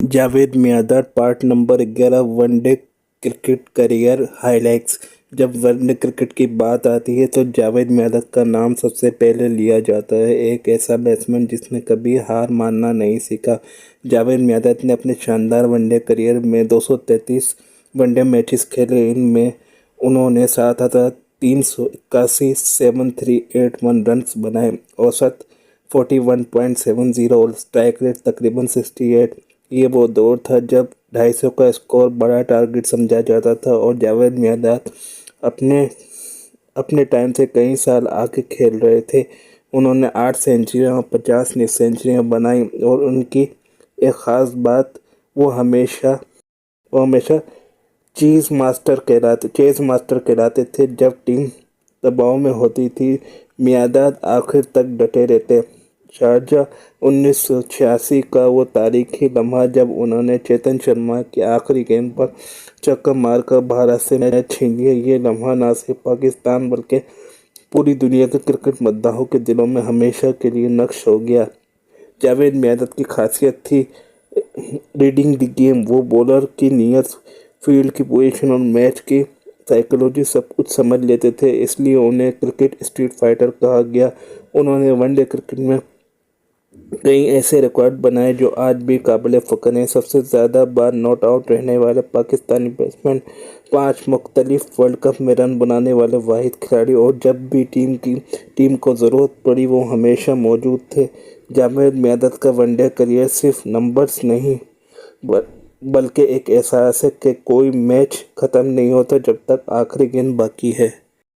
Javed Miandad part number 11 one day cricket career highlights. जब one day cricket की बात आती है तो जावेद मियांदाद का नाम सबसे पहले लिया जाता है। एक ऐसा बैट्समैन जिसने कभी हार मानना नहीं सीखा। जावेद मियांदाद ने अपने शानदार वनडे करियर में 233 वनडे मैचेस खेले। इनमें उन्होंने 7,381 7381 रन्स बनाए। औसत 41.70 और स्ट्राइक रेट तकरीबन 68। ये वो दौर था जब 250 का स्कोर बड़ा टारगेट समझा जाता था और जावेद मियांदाद अपने टाइम से कई साल आगे खेल रहे थे। उन्होंने 8 सेंचुरियाँ और 50 सेंचुरियाँ बनाई और उनकी एक ख़ास बात वो हमेशा चेज़ मास्टर कहलाते थे। जब टीम दबाव में होती थी मियांदाद आखिर तक डटे रहते। शारजा 1986 का वो तारीखी लम्हा जब उन्होंने चेतन शर्मा की आखिरी गेंद पर छक्का मारकर भारत से मैच छीन लिया। ये लम्हा न सिर्फ पाकिस्तान बल्कि पूरी दुनिया के क्रिकेट मद्दाहों के दिलों में हमेशा के लिए नक्श हो गया। जावेद मियांदाद की खासियत थी रीडिंग द गेम। वो बॉलर की नीयत, फील्ड की पोजीशन और मैच की साइकोलॉजी सब कुछ समझ लेते थे, इसलिए उन्हें क्रिकेट स्ट्रीट फाइटर कहा गया। उन्होंने वनडे क्रिकेट में कई ऐसे रिकॉर्ड बनाए जो आज भी काबिल फ़ख्र हैं। सबसे ज़्यादा बार नॉट आउट रहने वाले पाकिस्तानी बैट्समैन, 5 मुख्तलिफ वर्ल्ड कप में रन बनाने वाले वाहिद खिलाड़ी और जब भी टीम को ज़रूरत पड़ी वो हमेशा मौजूद थे। जावेद मियांदाद का वनडे करियर सिर्फ नंबर्स नहीं बल्कि एक एहसास है कि कोई मैच ख़त्म नहीं होता जब तक आखिरी गेंद बाकी है।